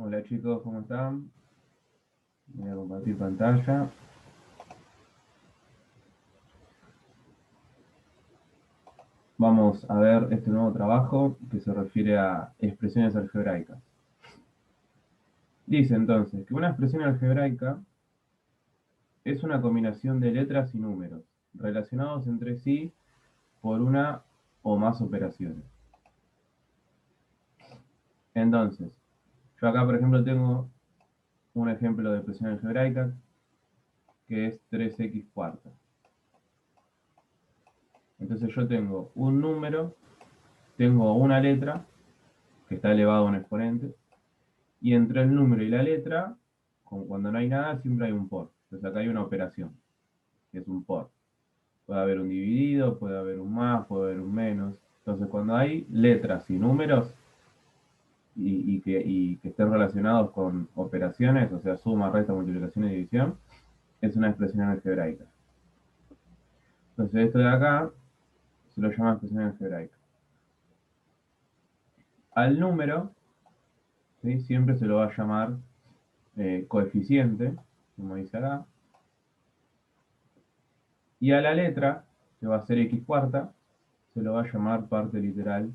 Hola chicos, ¿cómo están? Voy a compartir pantalla. Vamos a ver este nuevo trabajo que se refiere a expresiones algebraicas. Dice entonces que una expresión algebraica es una combinación de letras y números relacionados entre sí por una o más operaciones. Entonces, yo acá por ejemplo tengo un ejemplo de expresión algebraica que es 3x cuarta. Entonces yo tengo un número, tengo una letra que está elevado a un exponente, y entre el número y la letra, como cuando no hay nada, siempre hay un por. Entonces acá hay una operación, que es un por. Puede haber un dividido, puede haber un más, puede haber un menos. Entonces cuando hay letras y números y que estén relacionados con operaciones, o sea, suma, resta, multiplicación y división, es una expresión algebraica. Entonces esto de acá se lo llama expresión algebraica. Al número, ¿sí?, siempre se lo va a llamar coeficiente, como dice acá. Y a la letra, que va a ser x cuarta, se lo va a llamar parte literal,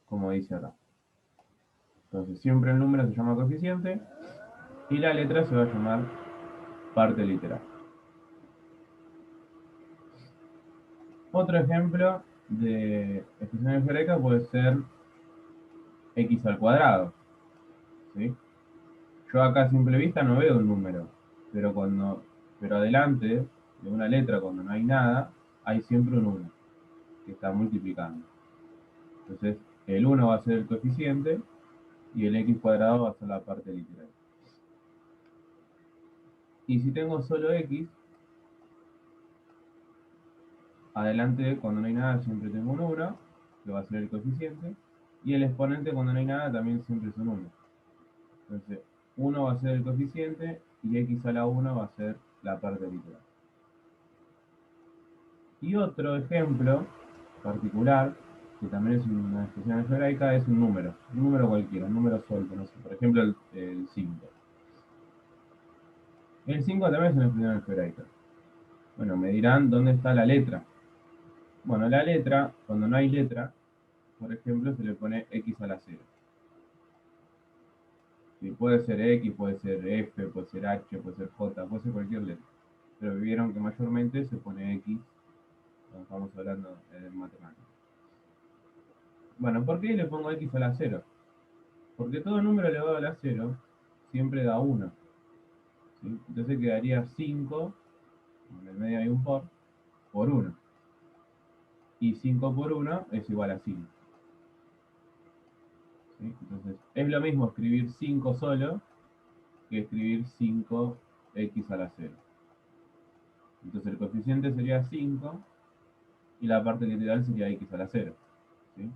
como dice acá. Entonces siempre el número se llama coeficiente y la letra se va a llamar parte literal. Otro ejemplo de expresión algebraica puede ser x al cuadrado, ¿sí? Yo acá a simple vista no veo un número, pero adelante de una letra, cuando no hay nada, hay siempre un 1 que está multiplicando. Entonces el 1 va a ser el coeficiente y el x cuadrado va a ser la parte literal. Y si tengo solo x, adelante cuando no hay nada siempre tengo un 1, que va a ser el coeficiente, y el exponente cuando no hay nada también siempre es un 1. Entonces, 1 va a ser el coeficiente y x a la 1 va a ser la parte literal. Y otro ejemplo particular, que también es una expresión algebraica, es un número cualquiera, un número suelto, no sé, por ejemplo el 5. El 5 también es una expresión algebraica. Bueno, me dirán dónde está la letra. Bueno, la letra, cuando no hay letra, por ejemplo, se le pone x a la 0. Sí, puede ser x, puede ser f, puede ser h, puede ser j, puede ser cualquier letra. Pero vieron que mayormente se pone x cuando estamos hablando de matemáticas. Bueno, ¿por qué le pongo x a la 0? Porque todo número elevado a la 0 siempre da 1. ¿Sí? Entonces quedaría 5, en el medio hay un por 1. Y 5 por 1 es igual a 5. ¿Sí? Entonces, es lo mismo escribir 5 solo que escribir 5x a la 0. Entonces el coeficiente sería 5 y la parte literal sería x a la 0. ¿Sí?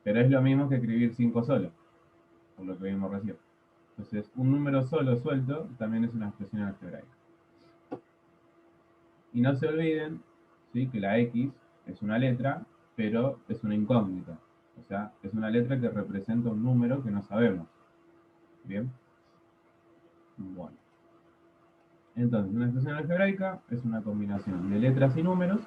Pero es lo mismo que escribir 5 solo, por lo que vimos recién. Entonces, un número solo suelto también es una expresión algebraica. Y no se olviden, ¿sí?, que la x es una letra, pero es una incógnita. O sea, es una letra que representa un número que no sabemos. ¿Bien? Bueno. Entonces, una expresión algebraica es una combinación de letras y números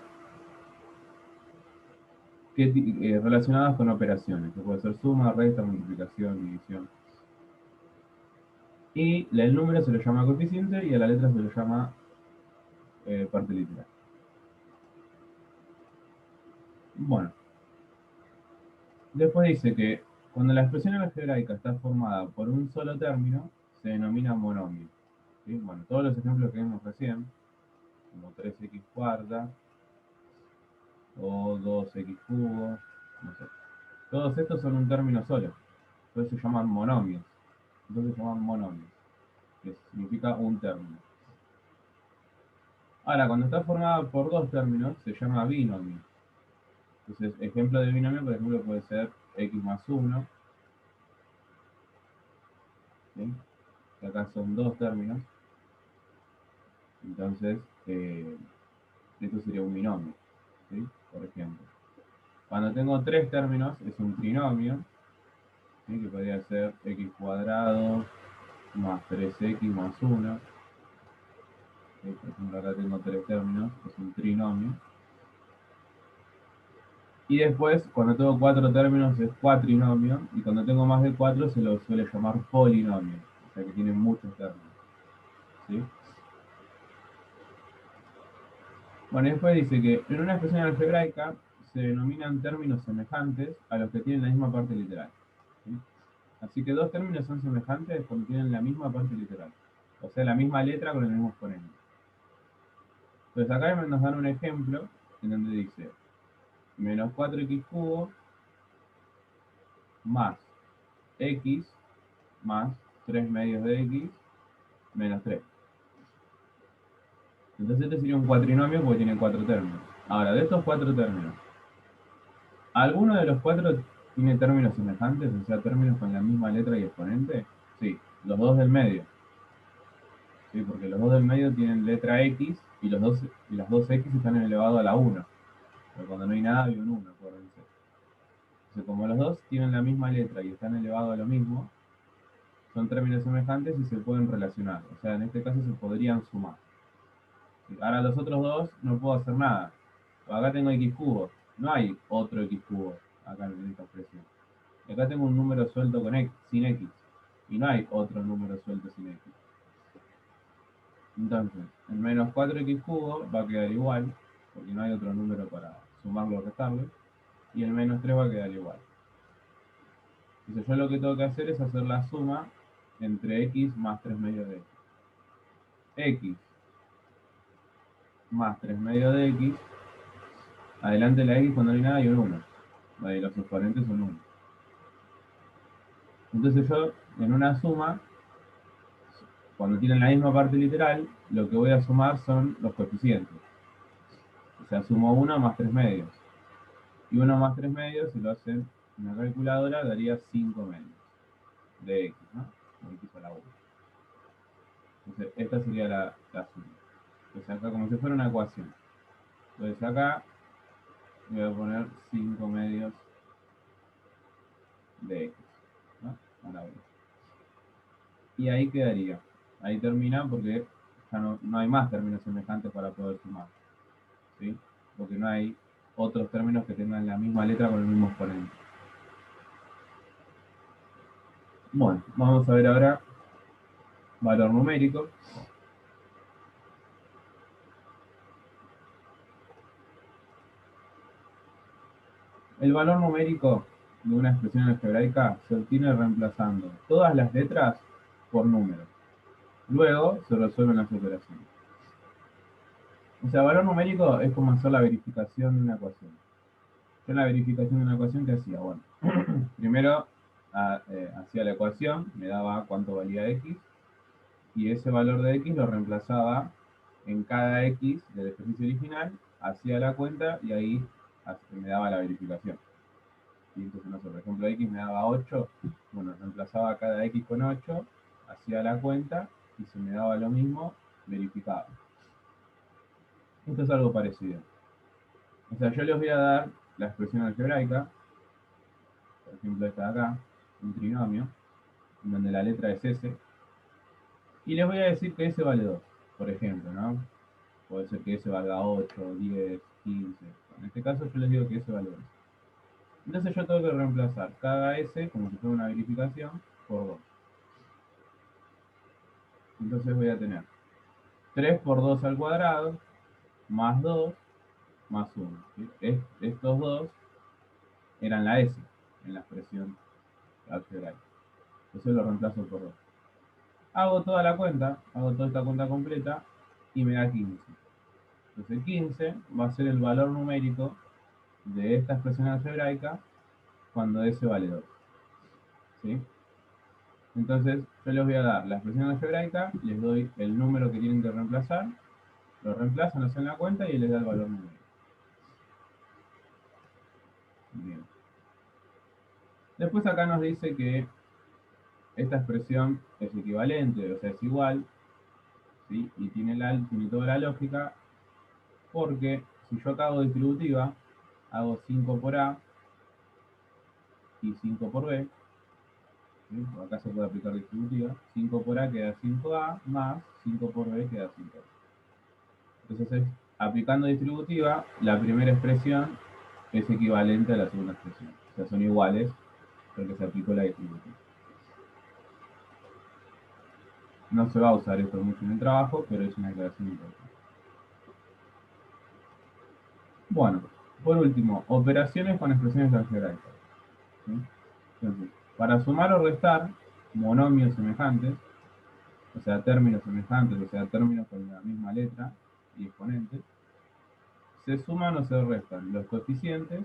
relacionadas con operaciones, que puede ser suma, resta, multiplicación, división. Y el número se lo llama coeficiente y a la letra se lo llama parte literal. Bueno, después dice que cuando la expresión algebraica está formada por un solo término, se denomina monomio. ¿Sí? Bueno, todos los ejemplos que vimos recién, como 3x cuarta o 2x cubo, no sé, todos estos son un término solo, entonces se llaman monomios. Entonces se llaman monomios, que significa un término. Ahora, cuando está formada por dos términos, se llama binomio. Entonces, ejemplo de binomio, por ejemplo, puede ser x más 1, ¿sí? Que acá son dos términos. Entonces, esto sería un binomio, ¿sí? Por ejemplo. Cuando tengo tres términos, es un trinomio. ¿sí? Que podría ser x cuadrado más 3x más 1. ¿Sí? Por ejemplo, acá tengo tres términos, es un trinomio. Y después, cuando tengo cuatro términos, es cuatrinomio. Y cuando tengo más de cuatro, se lo suele llamar polinomio. O sea que tiene muchos términos. ¿Sí? Bueno, y después dice que en una expresión algebraica se denominan términos semejantes a los que tienen la misma parte literal. ¿Sí? Así que dos términos son semejantes cuando tienen la misma parte literal. O sea, la misma letra con el mismo exponente. Entonces acá nos dan un ejemplo en donde dice menos 4x cubo más x más 3 medios de x menos 3. Entonces este sería un cuatrinomio porque tiene cuatro términos. Ahora, de estos cuatro términos, ¿alguno de los cuatro tiene términos semejantes? O sea, términos con la misma letra y exponente. Sí, los dos del medio. Sí, porque los dos del medio tienen letra x y las dos x están elevados a la 1. Pero cuando no hay nada hay un 1, acuérdense. Entonces, como los dos tienen la misma letra y están elevados a lo mismo, son términos semejantes y se pueden relacionar. O sea, en este caso se podrían sumar. Ahora los otros dos no puedo hacer nada. Acá tengo x cubo. No hay otro x cubo acá en esta expresión. Y acá tengo un número suelto con x, sin x. Y no hay otro número suelto sin x. Entonces, el menos 4x cubo va a quedar igual, porque no hay otro número para sumarlo o restarlo. Y el menos 3 va a quedar igual. Entonces yo lo que tengo que hacer es hacer la suma entre x más 3 medios de x. X más 3 medios de x. Adelante de la x cuando no hay nada hay un 1. Ahí los exponentes son 1. Entonces yo en una suma, cuando tienen la misma parte literal, lo que voy a sumar son los coeficientes. O sea, sumo 1 más 3 medios. Y 1 más 3 medios, si lo hacen en una calculadora, daría 5 medios de x, ¿no? X a la 1. Entonces, esta sería la suma. Entonces, acá como si fuera una ecuación. Entonces, acá voy a poner 5 medios de x, ¿no? A la 1. Y ahí quedaría. Ahí termina porque ya no hay más términos semejantes para poder sumar. ¿Sí? Porque no hay otros términos que tengan la misma letra con el mismo exponente. Bueno, vamos a ver ahora valor numérico. El valor numérico de una expresión algebraica se obtiene reemplazando todas las letras por números. Luego se resuelven las operaciones. O sea, valor numérico es como hacer la verificación de una ecuación. Yo en la verificación de una ecuación, ¿qué hacía? Bueno, primero hacía la ecuación, me daba cuánto valía x, y ese valor de x lo reemplazaba en cada x del ejercicio original, hacía la cuenta y ahí me daba la verificación. Y entonces, no sé, por ejemplo, x me daba 8, bueno, reemplazaba cada x con 8, hacía la cuenta y si me daba lo mismo, verificaba. Esto es algo parecido. O sea, yo les voy a dar la expresión algebraica, por ejemplo esta de acá, un trinomio, en donde la letra es S, y les voy a decir que S vale 2, por ejemplo, ¿no? Puede ser que S valga 8, 10, 15. En este caso yo les digo que S vale 2. Entonces yo tengo que reemplazar cada S, como si fuera una verificación, por 2. Entonces voy a tener 3 por 2 al cuadrado, más 2, más 1. ¿Sí? Estos dos eran la S en la expresión algebraica. Entonces lo reemplazo por 2. Hago toda la cuenta, hago toda esta cuenta completa y me da 15. Entonces 15 va a ser el valor numérico de esta expresión algebraica cuando S vale 2. ¿Sí? Entonces yo les voy a dar la expresión algebraica, les doy el número que tienen que reemplazar, lo reemplazan, hacen la cuenta y les da el valor numérico. Bien. Después acá nos dice que esta expresión es equivalente, o sea, es igual, ¿sí? Y tiene toda la lógica, porque si yo acá hago distributiva, hago 5 por A y 5 por B, ¿sí? Acá se puede aplicar distributiva. 5 por A queda 5A, más 5 por B queda 5. Entonces, aplicando distributiva, la primera expresión es equivalente a la segunda expresión. O sea, son iguales porque se aplicó la distributiva. No se va a usar esto mucho en el trabajo, pero es una aclaración importante. Bueno, por último, operaciones con expresiones algebraicas. ¿Sí? Entonces, para sumar o restar monomios semejantes, o sea, términos semejantes, o sea, términos con la misma letra y exponentes, se suman o se restan los coeficientes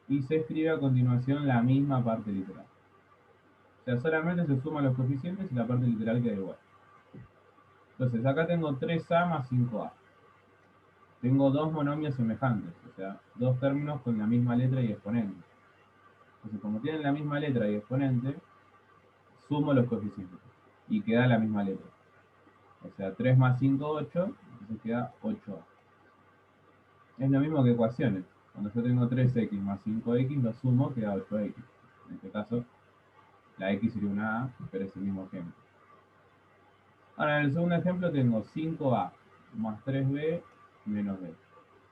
y se escribe a continuación la misma parte literal. O sea, solamente se suman los coeficientes y la parte literal queda igual. Entonces, acá tengo 3A más 5A. Tengo dos monomios semejantes, o sea, dos términos con la misma letra y exponente. Entonces, como tienen la misma letra y exponente, sumo los coeficientes y queda la misma letra. O sea, 3 más 5, 8, entonces queda 8A. Es lo mismo que ecuaciones. Cuando yo tengo 3x más 5x, lo sumo, queda 8x. En este caso, la x sería una A, pero es el mismo ejemplo. Ahora, en el segundo ejemplo tengo 5A más 3B menos B.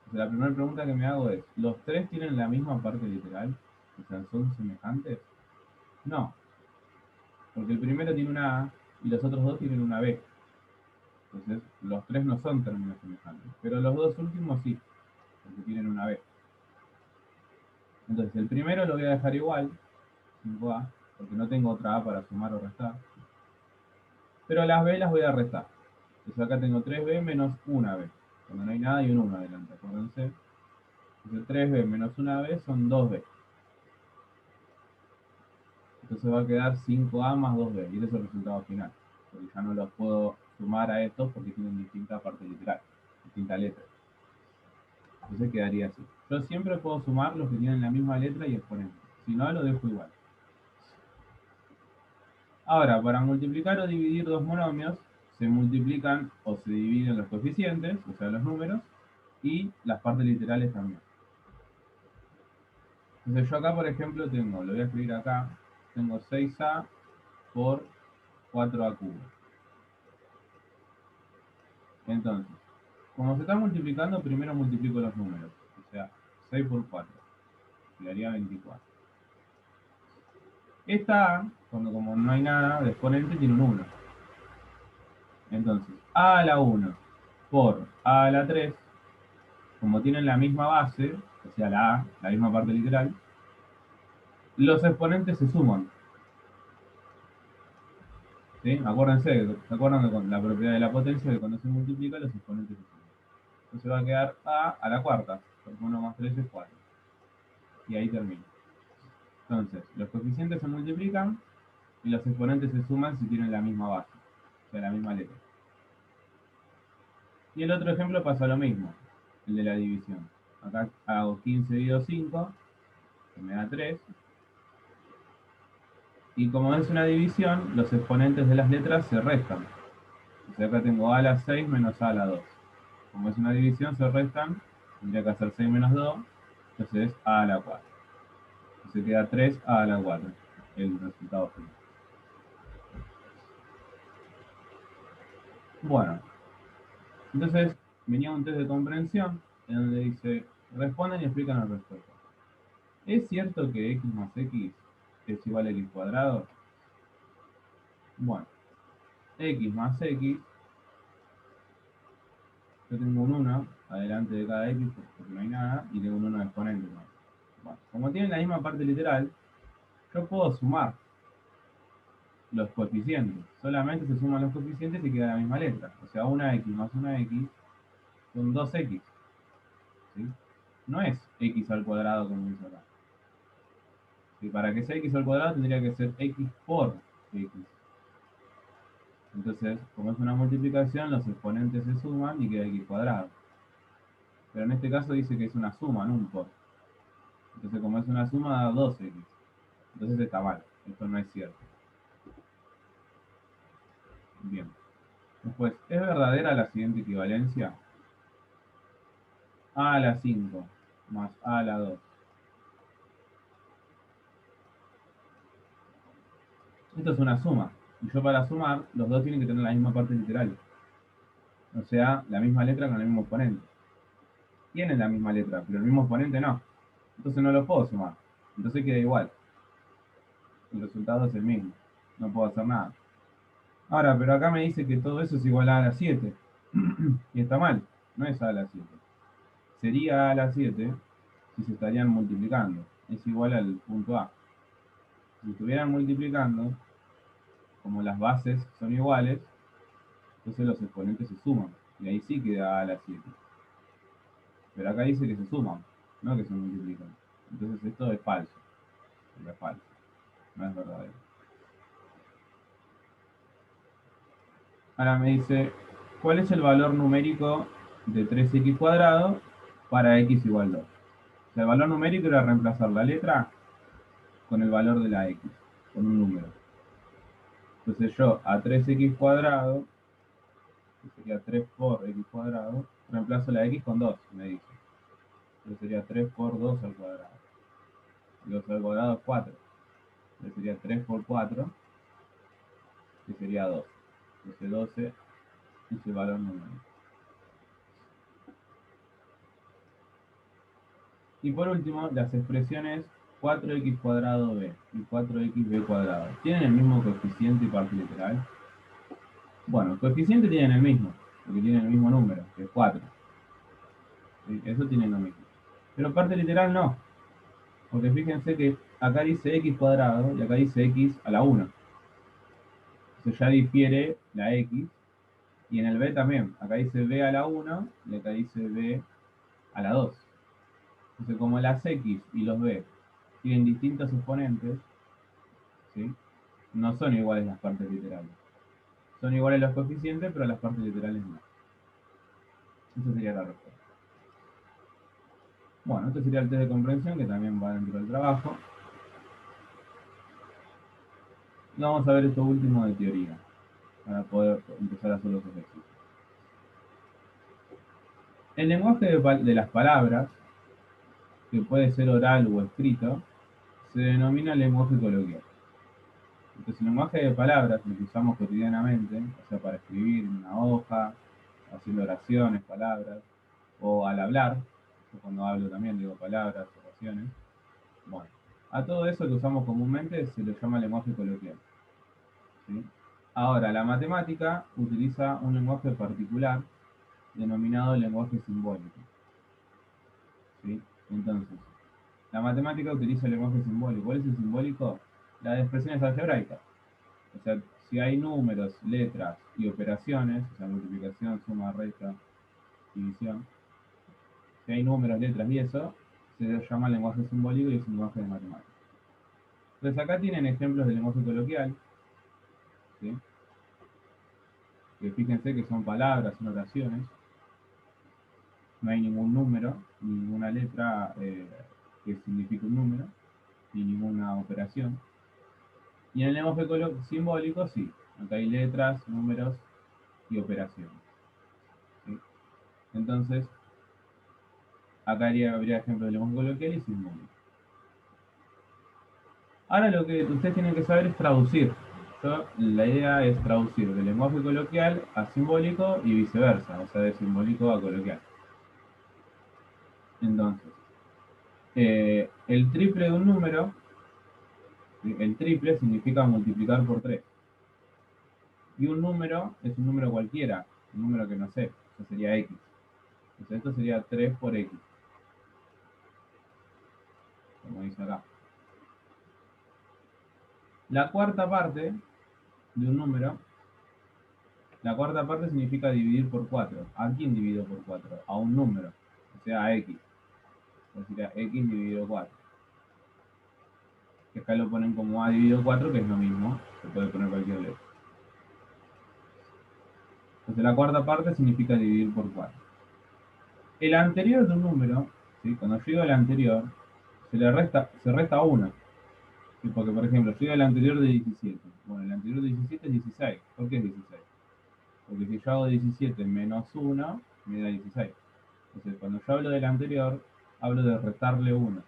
O sea, la primera pregunta que me hago es, ¿los tres tienen la misma parte literal? O sea, ¿son semejantes? No, porque el primero tiene una A y los otros dos tienen una B. Entonces, los tres no son términos semejantes, pero los dos últimos sí, porque tienen una B. Entonces, el primero lo voy a dejar igual, 5A, porque no tengo otra A para sumar o restar. Pero las B las voy a restar. Entonces acá tengo 3B menos 1B. Cuando no hay nada hay un 1 adelante, acuérdense. Entonces 3B menos 1B son 2B. Entonces va a quedar 5A más 2B. Y ese es el resultado final. Porque ya no los puedo sumar a estos porque tienen distinta parte literal, distinta letra. Entonces quedaría así. Yo siempre puedo sumar los que tienen la misma letra y exponente. Si no, lo dejo igual. Ahora, para multiplicar o dividir dos monomios, se multiplican o se dividen los coeficientes, o sea, los números, y las partes literales también. Entonces yo acá, por ejemplo, tengo, lo voy a escribir acá, tengo 6A por 4A cubo. Entonces, como se está multiplicando, primero multiplico los números. O sea, 6 por 4, quedaría 24. Esta A, cuando como no hay nada de exponente, tiene un 1. Entonces, A a la 1 por A a la 3, como tienen la misma base, o sea, la A, la misma parte literal, los exponentes se suman. ¿Sí? Acuérdense, ¿se acuerdan de la propiedad de la potencia que cuando se multiplica los exponentes se suman? Entonces va a quedar A a la cuarta, porque 1 más 3 es 4. Y ahí termina. Entonces, los coeficientes se multiplican y los exponentes se suman si tienen la misma base, o sea, la misma letra. Y el otro ejemplo pasa lo mismo, el de la división. Acá hago 15 dividido 5, que me da 3. Y como es una división, los exponentes de las letras se restan. O sea, acá tengo A a la 6 menos A a la 2. Como es una división, se restan. Tendría que hacer 6 menos 2. Entonces es A a la 4. Entonces queda 3A a la 4. El resultado final. Bueno, entonces venía un test de comprensión en donde dice, responden y explican la respuesta. ¿Es cierto que x más x es igual a x cuadrado? Bueno, x más x, yo tengo un 1 adelante de cada x porque no hay nada, y tengo un 1 de exponente. ¿No? Bueno, como tienen la misma parte literal, yo puedo sumar los coeficientes. Solamente se suman los coeficientes y queda la misma letra. O sea, una x más una x son 2x. ¿Sí? No es x al cuadrado como dice acá. ¿Sí? Para que sea x al cuadrado tendría que ser x por x. Entonces, como es una multiplicación, los exponentes se suman y queda x cuadrado. Pero en este caso dice que es una suma, no un por. Entonces, como es una suma, da 2x. Entonces está mal. Esto no es cierto. Bien. Después, ¿es verdadera la siguiente equivalencia? A a la 5 más A a la 2. Esto es una suma. Y yo para sumar, los dos tienen que tener la misma parte literal. O sea, la misma letra con el mismo exponente. Tienen la misma letra, pero el mismo exponente no. Entonces no lo puedo sumar. Entonces queda igual. El resultado es el mismo. No puedo hacer nada. Ahora, pero acá me dice que todo eso es igual a la 7. Y está mal. No es a la 7. Sería a la 7 si se estarían multiplicando. Es igual al punto A. Si estuvieran multiplicando, como las bases son iguales, entonces los exponentes se suman. Y ahí sí queda a la 7. Pero acá dice que se suman, no que se multiplican. Entonces esto es falso. Es falso. No es verdadero. Ahora me dice, ¿cuál es el valor numérico de 3x cuadrado para x igual 2? O sea, el valor numérico era reemplazar la letra con el valor de la x, con un número. Entonces yo a 3x cuadrado, que sería 3 por x cuadrado, reemplazo la x con 2, me dice. Entonces sería 3 por 2 al cuadrado. 2 al cuadrado es 4. Entonces sería 3 por 4, que sería 2. Entonces 12 es el valor numérico. Y por último, las expresiones 4x cuadrado b y 4xb cuadrado. ¿Tienen el mismo coeficiente y parte literal? Bueno, coeficiente tienen el mismo, porque tienen el mismo número, que es 4. ¿Sí? Eso tienen lo mismo. Pero parte literal no, porque fíjense que acá dice x cuadrado y acá dice x a la 1. Entonces ya difiere la x. Y en el b también. Acá dice b a la 1 y acá dice b a la 2. Entonces como las x y los b tienen distintos exponentes, ¿sí? No son iguales las partes literales. Son iguales los coeficientes, pero las partes literales no. Esa sería la respuesta. Bueno, este sería el test de comprensión, que también va dentro del trabajo. Y vamos a ver esto último de teoría, para poder empezar a hacer los ejercicios. El lenguaje de las palabras, que puede ser oral o escrito, se denomina lenguaje coloquial. Entonces, el lenguaje de palabras, el que usamos cotidianamente, o sea, para escribir en una hoja, haciendo oraciones, palabras, o al hablar, yo cuando hablo también digo palabras, oraciones. Bueno, a todo eso que usamos comúnmente se le llama lenguaje coloquial. ¿Sí? Ahora, la matemática utiliza un lenguaje particular denominado lenguaje simbólico. ¿Sí? Entonces, la matemática utiliza el lenguaje simbólico. ¿Cuál es el simbólico? Las expresiones algebraicas. O sea, si hay números, letras y operaciones, o sea, multiplicación, suma, resta, división, si hay números, letras y eso, se llama lenguaje simbólico y es un lenguaje de matemáticas. Entonces acá tienen ejemplos de lenguaje coloquial, ¿sí? Que fíjense que son palabras, son oraciones, no hay ningún número, ni ninguna letra que signifique un número, ni ninguna operación. Y en el lenguaje simbólico sí, acá hay letras, números y operaciones. ¿Sí? Entonces, acá habría ejemplos de lenguaje coloquial y simbólico. Ahora lo que ustedes tienen que saber es traducir. La idea es traducir del lenguaje coloquial a simbólico y viceversa, o sea, de simbólico a coloquial. Entonces, el triple de un número, ¿sí? El triple significa multiplicar por 3. Y un número es un número cualquiera, un número que no sé, eso sería x. Entonces esto sería 3 por x, como dice acá. La cuarta parte de un número, la cuarta parte significa dividir por 4. ¿A quién divido por 4? A un número, o sea, a x. Entonces sería x dividido 4. Que acá lo ponen como a dividido 4, que es lo mismo, se puede poner cualquier letra. Entonces la cuarta parte significa dividir por 4. El anterior de un número, ¿sí? Cuando yo digo el anterior, se resta 1. ¿Sí? Porque, por ejemplo, yo digo el anterior de 17. Bueno, el anterior de 17 es 16. ¿Por qué es 16? Porque si yo hago 17 menos 1, me da 16. Entonces, cuando yo hablo del anterior, hablo de restarle 1.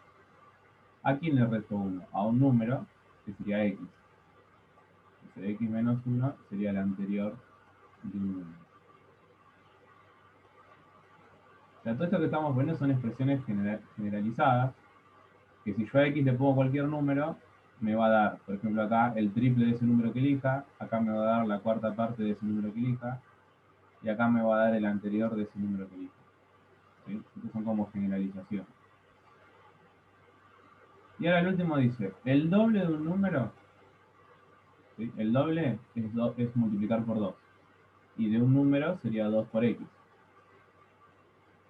¿A quién le resto 1? A un número, que sería x. x menos 1 sería el anterior de un número. O sea, todo esto que estamos poniendo son expresiones generalizadas, que si yo a x le pongo cualquier número, me va a dar, por ejemplo, acá el triple de ese número que elija, acá me va a dar la cuarta parte de ese número que elija, y acá me va a dar el anterior de ese número que elija. ¿Sí? Estos son como generalizaciones. Y ahora el último dice, el doble de un número, ¿sí? El doble es multiplicar por 2. Y de un número sería 2 por x.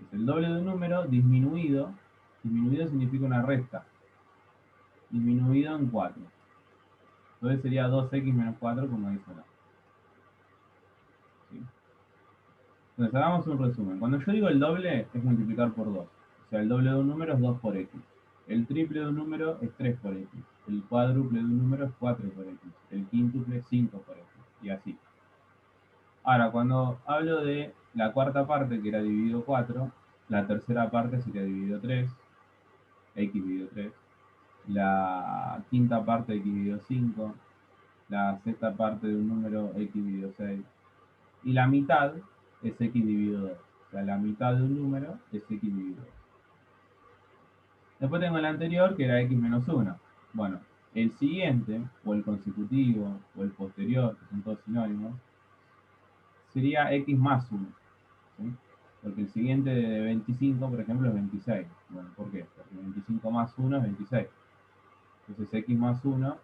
Es el doble de un número disminuido. Disminuido significa una resta. Disminuido en 4. Entonces sería 2x menos 4 como dice acá. ¿Sí? Entonces hagamos un resumen. Cuando yo digo el doble es multiplicar por 2. O sea, el doble de un número es 2 por x. El triple de un número es 3 por x. El cuádruple de un número es 4 por x. El quíntuple es 5 por x. Y así. Ahora, cuando hablo de la cuarta parte, que era dividido 4, la tercera parte sería dividido 3, x dividido 3. La quinta parte, x dividido 5. La sexta parte de un número, x dividido 6. Y la mitad es x dividido 2. O sea, la mitad de un número es x dividido 2. Después tengo el anterior, que era x menos 1. Bueno, el siguiente, o el consecutivo, o el posterior, que son todos sinónimos, sería x más 1. ¿Sí? Porque el siguiente de 25, por ejemplo, es 26. Bueno, ¿por qué? Porque 25 más 1 es 26. Entonces x más 1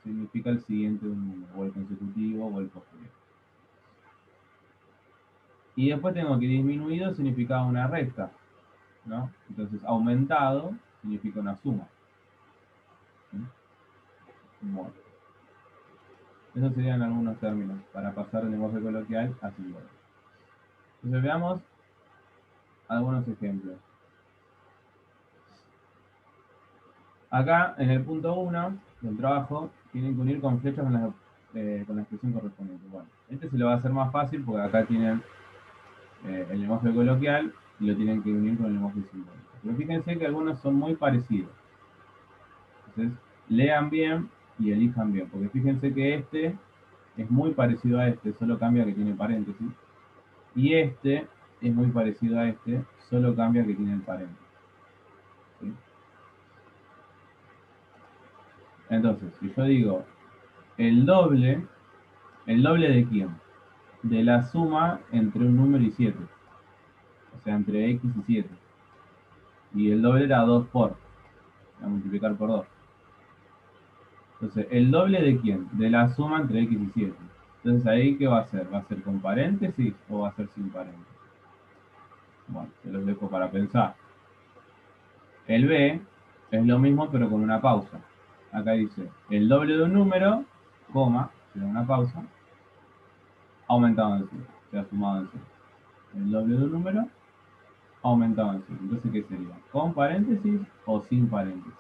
significa el siguiente de un número, o el consecutivo o el posterior. Y después tengo que disminuido significa una resta, ¿no? Entonces aumentado significa una suma. ¿Sí? Bueno, esos serían algunos términos para pasar del lenguaje coloquial a símbolo. Entonces veamos algunos ejemplos. Acá, en el punto 1 del trabajo, tienen que unir con flechas con la expresión correspondiente. Bueno, este se lo va a hacer más fácil porque acá tienen el lenguaje coloquial y lo tienen que unir con el lenguaje simbólico. Pero fíjense que algunos son muy parecidos. Entonces, lean bien y elijan bien, porque fíjense que este es muy parecido a este, solo cambia que tiene paréntesis. Y este es muy parecido a este, solo cambia que tiene el paréntesis. ¿Sí? Entonces, si yo digo ¿el doble de quién? De la suma entre un número y 7. O sea, entre x y 7. Y el doble era 2 por. A multiplicar por 2. Entonces, ¿el doble de quién? De la suma entre x y 7. Entonces, ¿ahí qué va a ser? ¿Va a ser con paréntesis o va a ser sin paréntesis? Bueno, se los dejo para pensar. El B es lo mismo pero con una pausa. Acá dice, el doble de un número, coma, será una pausa, aumentado en 7, o sea, sumado en 7. El doble de un número, aumentado en 7. Entonces, ¿qué sería? ¿Con paréntesis o sin paréntesis?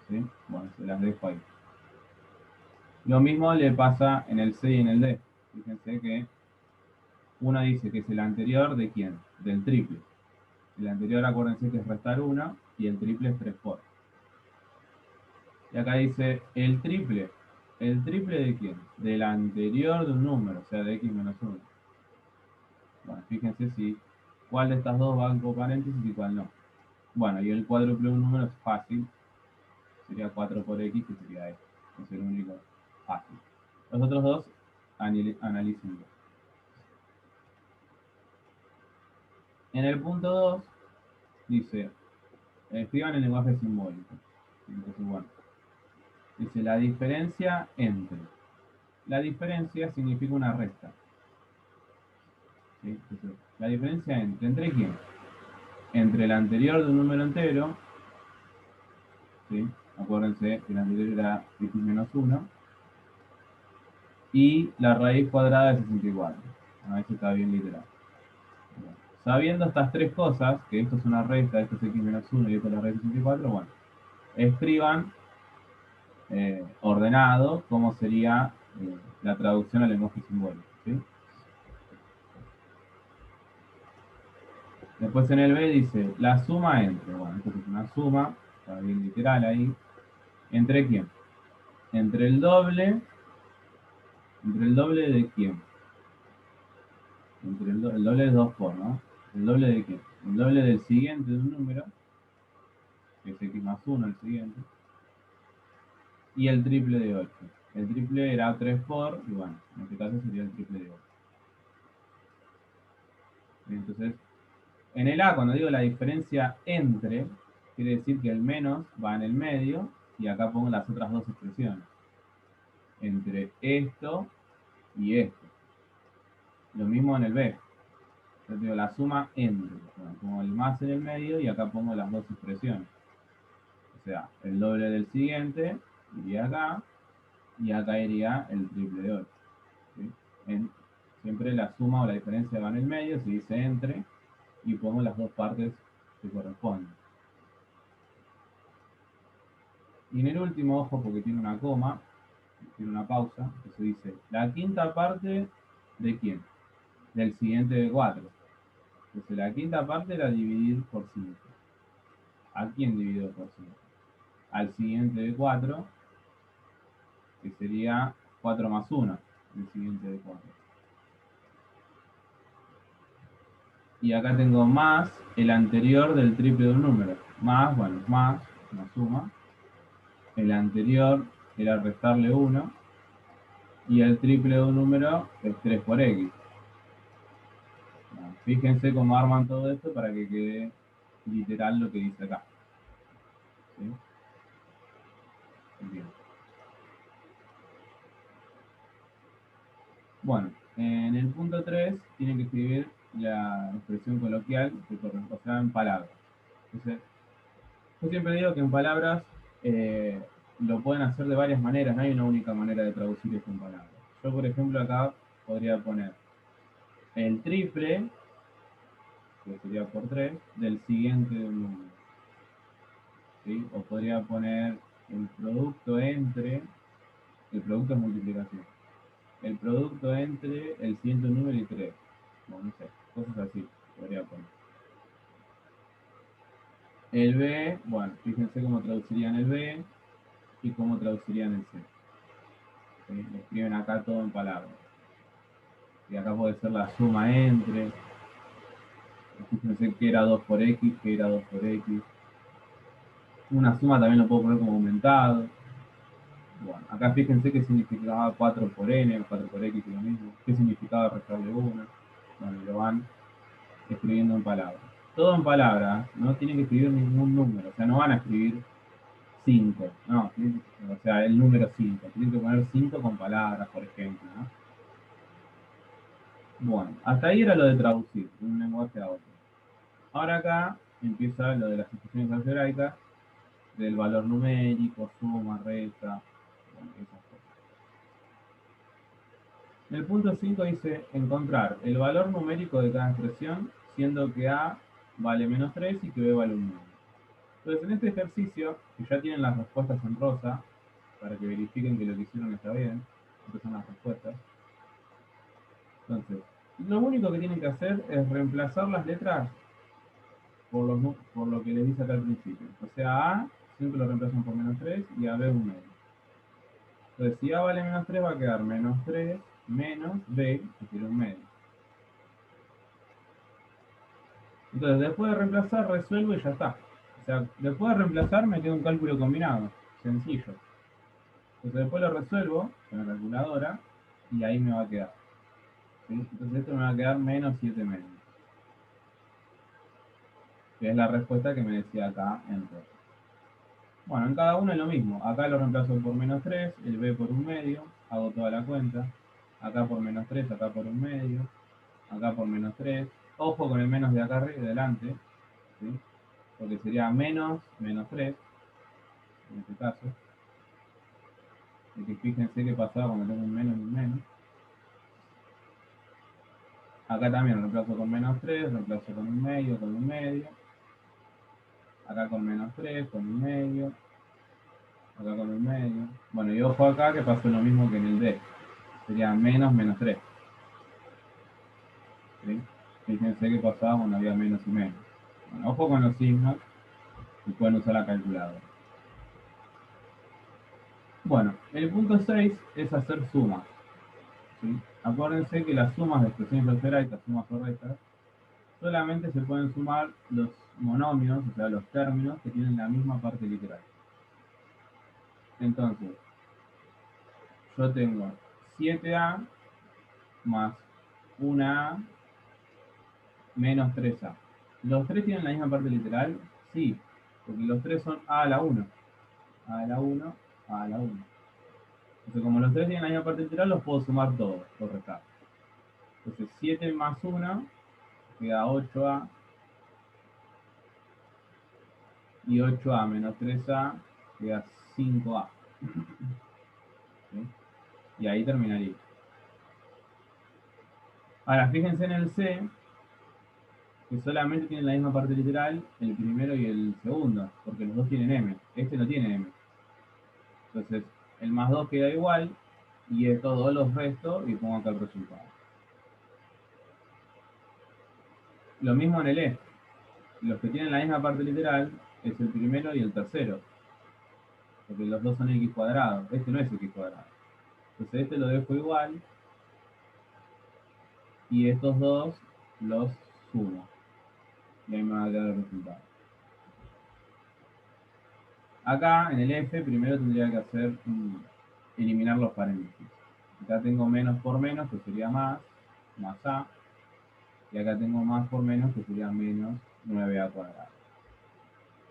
¿Sí? Bueno, se las dejo ahí. Lo mismo le pasa en el C y en el D. Fíjense que una dice que es el anterior de quién? Del triple. El anterior, acuérdense que es restar 1 y el triple es 3 por. Y acá dice el triple. ¿El triple de quién? Del anterior de un número, o sea, de x menos 1. Bueno, fíjense si cuál de estas dos va con paréntesis y cuál no. Bueno, y el cuádruple de un número es fácil. Sería 4 por x, que sería este. Es el único fácil. Los otros dos, analícenlo. En el punto 2 dice, escriban el lenguaje simbólico. Entonces, bueno, dice la diferencia entre. La diferencia significa una resta. ¿Sí? Entonces, la diferencia ¿entre quién? Entre el anterior de un número entero, ¿sí? Acuérdense que el anterior era x menos 1, y la raíz cuadrada de 64. A ver si está bien literal. Bueno, sabiendo estas tres cosas, que esto es una resta, esto es x menos 1 y esto es la raíz de 64, bueno, escriban ordenado cómo sería la traducción al lenguaje simbólico. ¿Sí? Después en el B dice la suma entre. Bueno, esto es una suma, está bien literal ahí. ¿Entre quién? Entre el doble, ¿entre el doble de quién? Entre el doble de 2 por, ¿no? ¿El doble de qué? El doble del siguiente de un número, que es x más 1 el siguiente, y el triple de 8. El triple era 3 por, y bueno, en este caso sería el triple de 8. Entonces, en el A, cuando digo la diferencia entre, quiere decir que el menos va en el medio, y acá pongo las otras dos expresiones. Entre esto y esto. Lo mismo en el B. Yo digo la suma entre. Bueno, pongo el más en el medio y acá pongo las dos expresiones. O sea, el doble del siguiente iría acá y acá iría el triple de 8. ¿Sí? Siempre la suma o la diferencia va en el medio, se dice entre, y pongo las dos partes que corresponden. Y en el último, ojo, porque tiene una coma, tiene una pausa, que se dice, la quinta parte de quién? Del siguiente de 4. Entonces la quinta parte era dividir por 5. ¿A quién dividido por 5? Al siguiente de 4, que sería 4 más 1, el siguiente de 4. Y acá tengo más el anterior del triple de un número. Más, bueno, más, una suma. El anterior era restarle 1. Y el triple de un número es 3 por x. Bueno, fíjense cómo arman todo esto para que quede literal lo que dice acá. ¿Sí? Bien. Bueno, en el punto 3 tienen que escribir la expresión coloquial, o sea, en palabras. Entonces, yo siempre digo que en palabras lo pueden hacer de varias maneras, no hay una única manera de traducir esto en palabras. Yo, por ejemplo, acá podría poner el triple, que sería por 3, del siguiente número. ¿Sí? O podría poner el producto entre, el producto es multiplicación, el producto entre el siguiente número y 3. Bueno, no sé, cosas así podría poner. El B, bueno, fíjense cómo traducirían el B y cómo traducirían el C. ¿Sí? Escriben acá todo en palabras. Y acá puede ser la suma entre, fíjense que era 2 por X, que era 2 por X. Una suma también lo puedo poner como aumentado. Bueno, acá fíjense qué significaba 4 por n, 4 por x es lo mismo. ¿Qué significaba restarle 1? Bueno, lo van escribiendo en palabras. Todo en palabras, no tienen que escribir ningún número, o sea, no van a escribir 5, no, o sea, el número 5. Tienen que poner 5 con palabras, por ejemplo, ¿no? Bueno, hasta ahí era lo de traducir de un lenguaje a otro. Ahora acá empieza lo de las instrucciones algebraicas, del valor numérico, suma, resta, bueno, esas cosas. En el punto 5 dice encontrar el valor numérico de cada expresión, siendo que A vale menos 3 y que B vale 1. Entonces, en este ejercicio, que ya tienen las respuestas en rosa, para que verifiquen que lo que hicieron está bien, estas son las respuestas. Entonces, lo único que tienen que hacer es reemplazar las letras por lo que les dice acá al principio. O sea, A siempre lo reemplazan por menos 3 y a B un medio. Entonces, si A vale menos 3, va a quedar menos 3 menos B, que tiene un medio. Entonces, después de reemplazar, resuelvo y ya está. O sea, después de reemplazar me queda un cálculo combinado, sencillo. Entonces, después lo resuelvo con la calculadora y ahí me va a quedar. ¿Sí? Entonces, esto me va a quedar menos 7 medios. Que es la respuesta que me decía acá en rojo. Bueno, en cada uno es lo mismo. Acá lo reemplazo por menos 3, el B por un medio, hago toda la cuenta. Acá por menos 3, acá por un medio, acá por menos 3. Ojo con el menos de acá arriba, delante, ¿sí? Porque sería menos 3, en este caso. Y que fíjense qué pasaba cuando tengo un menos y un menos. Acá también reemplazo con menos 3, reemplazo con un medio. Acá con menos 3, con un medio. Acá con un medio. Bueno, y ojo acá que pasó lo mismo que en el D. Sería menos 3. ¿Sí? Fíjense qué pasaba cuando había menos y menos. Bueno, ojo con los signos y pueden usar la calculadora. Bueno, el punto 6 es hacer sumas, ¿sí? Acuérdense que las sumas de expresiones algebraicas, sumas correctas, solamente se pueden sumar los monomios, o sea, los términos que tienen la misma parte literal. Entonces, yo tengo 7a más 1a menos 3a. ¿Los tres tienen la misma parte literal? Sí, porque los tres son a a la 1. A a la 1, a a la 1. Entonces, como los tres tienen la misma parte literal, los puedo sumar todos, por restar. Entonces, 7 más 1 queda 8a, y 8a menos 3a queda 5a. ¿Sí? Y ahí terminaría. Ahora, fíjense en el C, que solamente tienen la misma parte literal, el primero y el segundo, porque los dos tienen M. Este no tiene M. Entonces, el más 2 queda igual, y estos dos los resto y pongo acá el resultado. Lo mismo en el E. Los que tienen la misma parte literal es el primero y el tercero, porque los dos son x cuadrado. Este no es x cuadrado. Entonces este lo dejo igual, y estos dos los sumo. Y ahí me va a quedar el resultado. Acá en el F primero tendría que hacer eliminar los paréntesis. Acá tengo menos por menos, que sería más A, y acá tengo más por menos, que sería menos 9a cuadrado.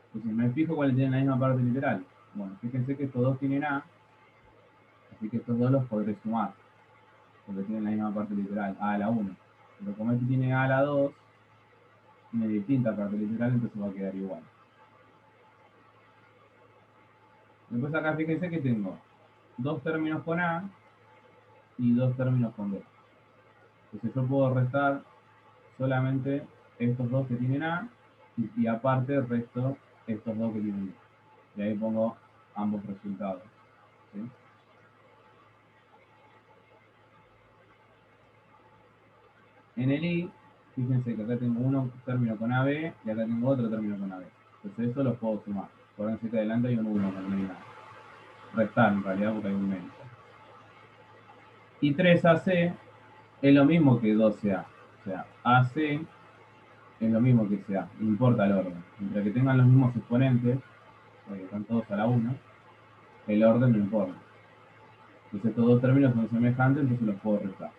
Entonces me fijo cuáles tienen la misma parte literal. Bueno, fíjense que estos dos tienen a, así que estos dos los podré sumar, porque tienen la misma parte literal, a a la 1. Pero como este tiene a la 2, tiene distinta parte literal, entonces va a quedar igual. Después acá fíjense que tengo dos términos con a y dos términos con b. Entonces yo puedo restar solamente estos dos que tienen a, y aparte resto estos dos que tienen b. Y ahí pongo ambos resultados. ¿Sí? En el i, fíjense que acá tengo uno término con AB y acá tengo otro término con AB. Entonces eso los puedo sumar. Acuérdense que adelante hay un 1, no hay nada. Restar en realidad porque hay un menos. Y 3AC es lo mismo que 12A. O sea, AC es lo mismo que CA, no importa el orden. Mientras que tengan los mismos exponentes, porque están todos a la 1, el orden no importa. Entonces estos dos términos son semejantes, entonces los puedo restar.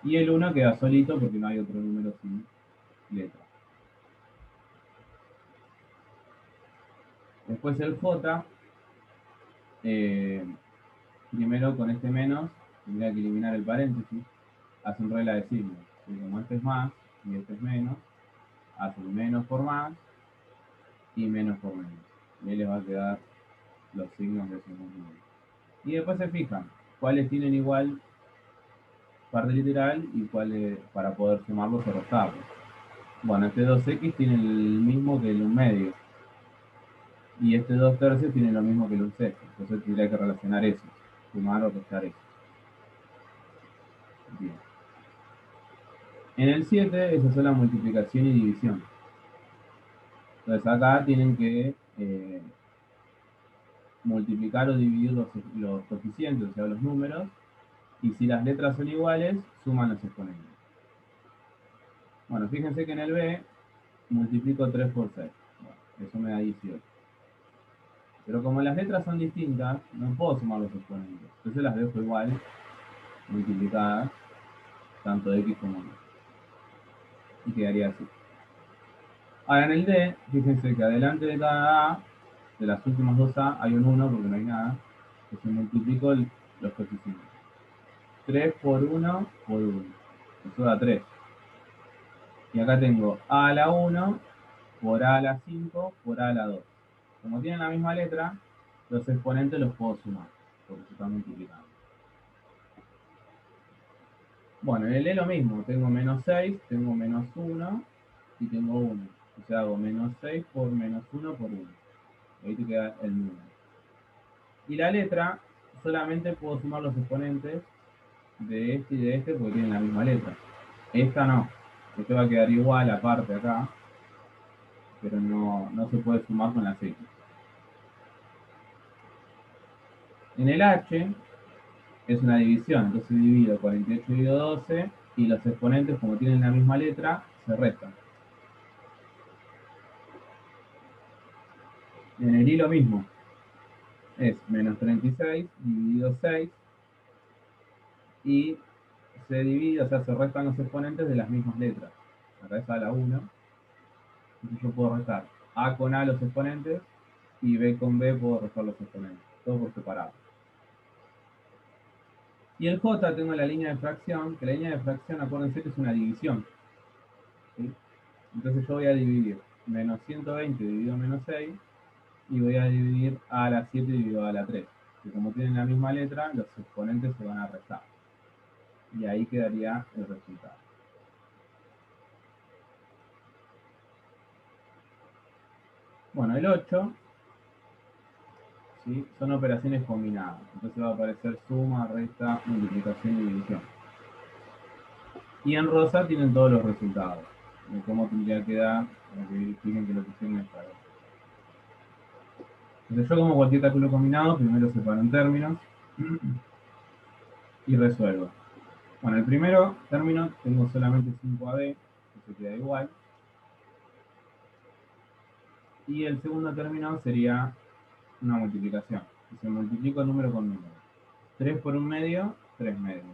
Y el 1 queda solito porque no hay otro número sin letra. Después el J, primero con este menos, tendría que eliminar el paréntesis, hacen regla de signos. Y como este es más y este es menos, hacen menos por más y menos por menos. Y ahí les va a quedar los signos de ese número. Y después se fijan cuáles tienen igual parte literal y cuáles para poder sumarlos o restarlos. Bueno, este 2x tiene el mismo que el 1 medio. Y este 2 tercios tiene lo mismo que el 1 sexto. Entonces tendría que relacionar eso. Sumar o restar eso. Bien. En el 7 es hacer la multiplicación y división. Entonces acá tienen que multiplicar o dividir los coeficientes, o sea, los números. Y si las letras son iguales, suman los exponentes. Bueno, fíjense que en el B multiplico 3 por 6. Bueno, eso me da 18. Pero como las letras son distintas, no puedo sumar los exponentes. Entonces las dejo igual, multiplicadas, tanto x como y. Y quedaría así. Ahora en el D, fíjense que adelante de cada A, de las últimas dos A, hay un 1 porque no hay nada. Entonces multiplico los coeficientes. 3 por 1 por 1. Eso da 3. Y acá tengo A a la 1 por A a la 5 por A a la 2. Como tienen la misma letra, los exponentes los puedo sumar, porque se están multiplicando. Bueno, en el E lo mismo, tengo menos 6, tengo menos 1 y tengo 1. O sea, hago menos 6 por menos 1 por 1. Ahí te queda el número. Y la letra, solamente puedo sumar los exponentes de este y de este porque tienen la misma letra. Esta no. Este va a quedar igual aparte acá, pero no se puede sumar con las X. En el H es una división, entonces divido 48 dividido 12 y los exponentes, como tienen la misma letra, se restan. En el I lo mismo, es menos 36 dividido 6 y se divide, o sea, se restan los exponentes de las mismas letras. Acá es A la 1, entonces yo puedo restar A con A los exponentes y B con B puedo restar los exponentes, todo por separado. Y el J tengo la línea de fracción, que la línea de fracción, acuérdense que es una división. ¿Sí? Entonces yo voy a dividir menos 120 dividido menos 6 y voy a dividir A a la 7 dividido A a la 3. Que como tienen la misma letra, los exponentes se van a restar. Y ahí quedaría el resultado. Bueno, el 8, ¿sí? Son operaciones combinadas. Entonces va a aparecer suma, resta, multiplicación y división. Y en rosa tienen todos los resultados de cómo tendría que dar para que verifiquen que lo que hicieron es para. Entonces yo, como cualquier cálculo combinado, primero separo en términos y resuelvo. Bueno, el primero término tengo solamente 5AB, que se queda igual. Y el segundo término sería una multiplicación. Se multiplico número con número. 3 por un medio, 3 medios.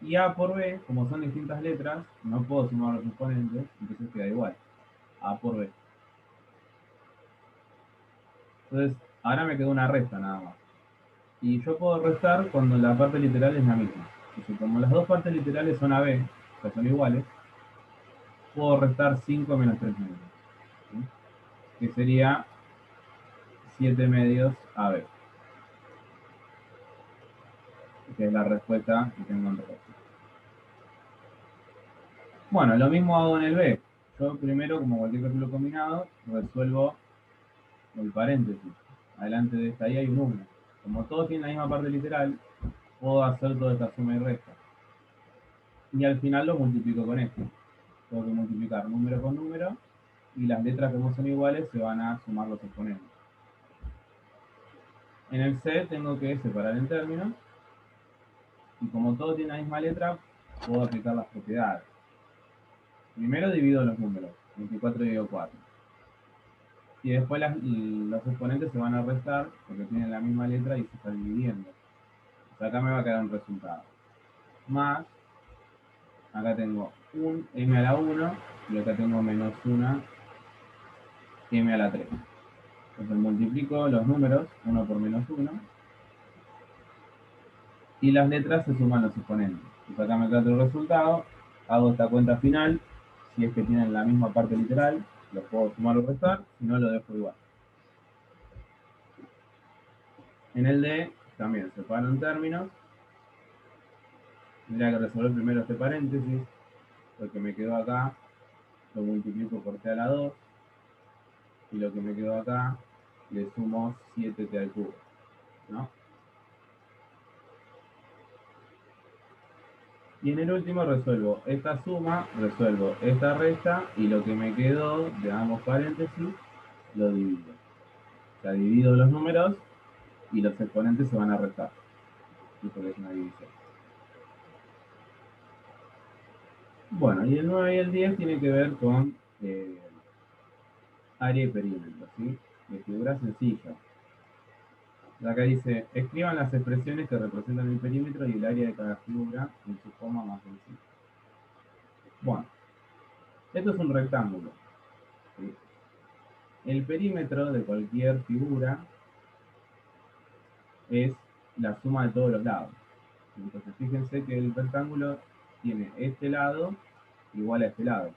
Y A por B, como son distintas letras, no puedo sumar los exponentes, entonces queda igual. A por B. Entonces, ahora me queda una resta nada más. Y yo puedo restar cuando la parte literal es la misma. Entonces, como las dos partes literales son AB, o sea, son iguales, puedo restar 5 menos 3 medios. ¿Sí? Que sería 7 medios AB, que es la respuesta que tengo en respuesta. Bueno, lo mismo hago en el B. Yo primero, como cualquier cálculo combinado, resuelvo el paréntesis. Adelante de esta I hay un 1. Como todos tienen la misma parte literal, puedo hacer toda esta suma y resta. Y al final lo multiplico con esto. Tengo que multiplicar número con número y las letras que no son iguales se van a sumar los exponentes. En el C tengo que separar en términos y como todo tiene la misma letra, puedo aplicar las propiedades. Primero divido los números, 24 dividido 4. Y después los exponentes se van a restar porque tienen la misma letra y se están dividiendo. O sea, acá me va a quedar un resultado. Más, acá tengo un m a la 1 y acá tengo menos una m a la 3. Entonces multiplico los números, 1 por menos 1, y las letras se suman los exponentes. Entonces acá me queda otro resultado, hago esta cuenta final, si es que tienen la misma parte literal, los puedo sumar o restar, si no lo dejo igual. En el D también separo en términos, tendría que resolver primero este paréntesis, lo que me quedó acá lo multiplico por t a la 2, y lo que me quedó acá le sumo 7t al cubo, ¿no? Y en el último resuelvo esta suma, resuelvo esta resta y lo que me quedó de ambos paréntesis lo divido. O sea, divido los números y los exponentes se van a restar. Porque es una división. Bueno, y el 9 y el 10 tiene que ver con área y perímetro, ¿sí? De figura sencilla. Acá dice, escriban las expresiones que representan el perímetro y el área de cada figura en su forma más sencilla. Bueno, esto es un rectángulo. ¿Sí? El perímetro de cualquier figura es la suma de todos los lados. Entonces fíjense que el rectángulo tiene este lado igual a este lado.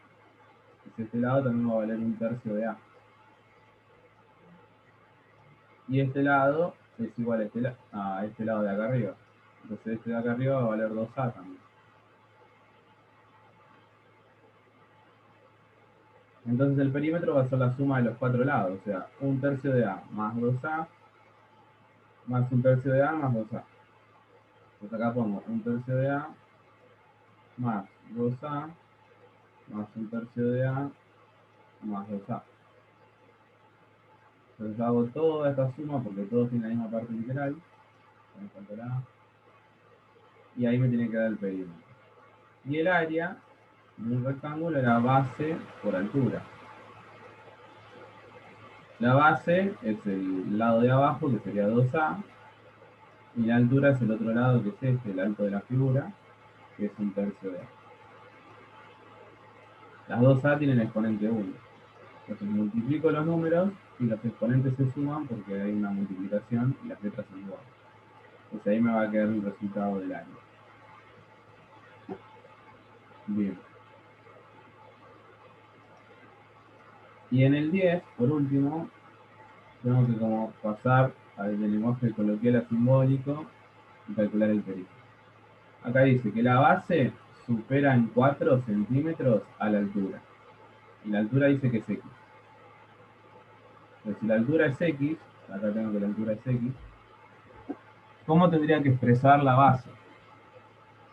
Entonces este lado también va a valer un tercio de A. Y este lado es igual a este lado de acá arriba. Entonces este de acá arriba va a valer 2A también. Entonces el perímetro va a ser la suma de los cuatro lados, o sea, un tercio de A más 2A más un tercio de A más 2A. Pues acá pongo un tercio de A más 2A más un tercio de A más 2A. Entonces hago toda esta suma porque todos tienen la misma parte literal. Me falta la A. Y ahí me tiene que dar el perímetro. Y el área de un rectángulo era base por altura. La base es el lado de abajo, que sería 2A, y la altura es el otro lado, que es este, el alto de la figura, que es 1/3 de A. Las dos A tienen exponente 1. Entonces multiplico los números y los exponentes se suman porque hay una multiplicación y las letras son iguales. Entonces ahí me va a quedar el resultado del área. Bien. Y en el 10, por último, tenemos que como pasar al lenguaje coloquial a simbólico y calcular el perímetro. Acá dice que la base supera en 4 centímetros a la altura. Y la altura dice que es X. Entonces, si la altura es X, acá tengo que la altura es X, ¿cómo tendría que expresar la base?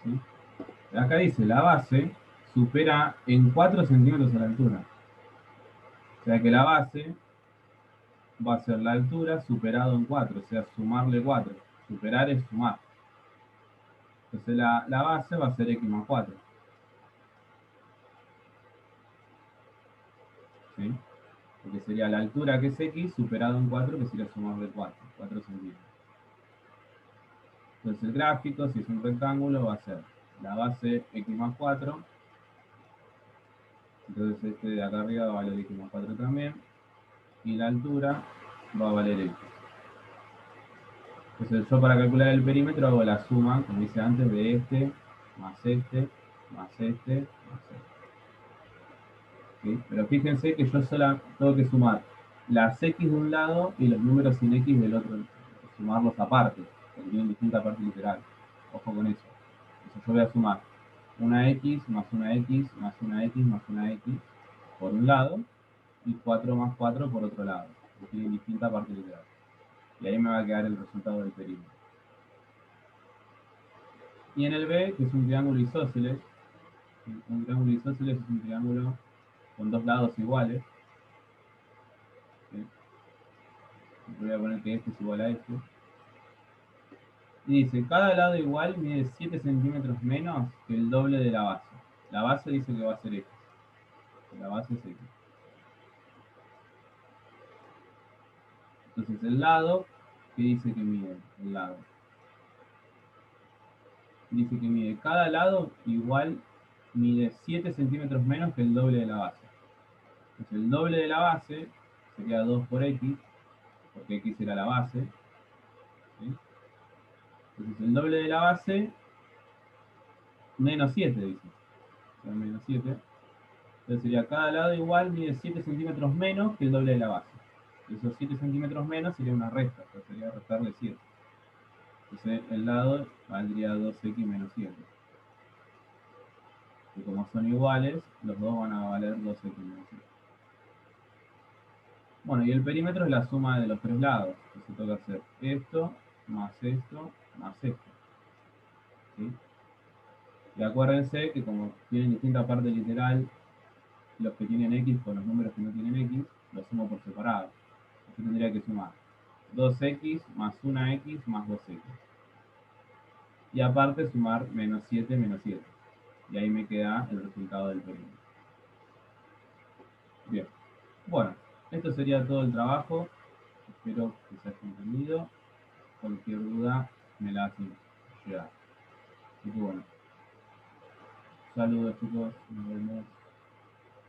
¿Sí? Acá dice, la base supera en 4 centímetros a la altura. O sea que la base va a ser la altura superado en 4, o sea, sumarle 4. Superar es sumar. Entonces la base va a ser X más 4. ¿Sí? Porque sería la altura que es X superado en 4, que sería sumarle 4 centímetros. Entonces el gráfico, si es un rectángulo, va a ser la base X más 4. Entonces este de acá arriba va a valer X más 4 también. Y la altura va a valer X. Entonces yo para calcular el perímetro hago la suma, como hice antes, de este, más este, más este, más este. ¿Sí? Pero fíjense que yo solo tengo que sumar las X de un lado y los números sin X del otro, sumarlos aparte, porque tienen distinta parte literal. Ojo con eso. Entonces yo voy a sumar una X más una X más una X más una X por un lado y 4 más 4 por otro lado, que tienen distinta parte literal. Y ahí me va a quedar el resultado del perímetro. Y en el B, que es un triángulo isósceles, un triángulo isósceles es un triángulo con dos lados iguales. ¿Sí? Voy a poner que este es igual a este. Y dice, cada lado igual mide 7 centímetros menos que el doble de la base. La base dice que va a ser X. La base es X. Entonces el lado, ¿qué dice que mide? El lado. Dice que mide cada lado igual mide 7 centímetros menos que el doble de la base. Entonces el doble de la base sería 2 por X, porque X era la base. ¿Sí? Entonces el doble de la base, menos 7, dice. O sea, menos 7. Entonces sería cada lado igual mide 7 centímetros menos que el doble de la base. Esos 7 centímetros menos sería una resta, o sea, sería restarle 7. Entonces el lado valdría 2x menos 7. Y como son iguales, los dos van a valer 2x menos 7. Bueno, y el perímetro es la suma de los tres lados. Entonces toca hacer esto, más esto, más esto. ¿Sí? Y acuérdense que como tienen distinta parte literal, los que tienen X con los números que no tienen X, los sumo por separado. Yo tendría que sumar 2x más 1x más 2x. Y aparte sumar menos 7 menos 7. Y ahí me queda el resultado del perímetro. Bien. Bueno, esto sería todo el trabajo. Espero que se haya entendido. Cualquier duda me la hacen llegar. Y bueno, saludos chicos, nos vemos.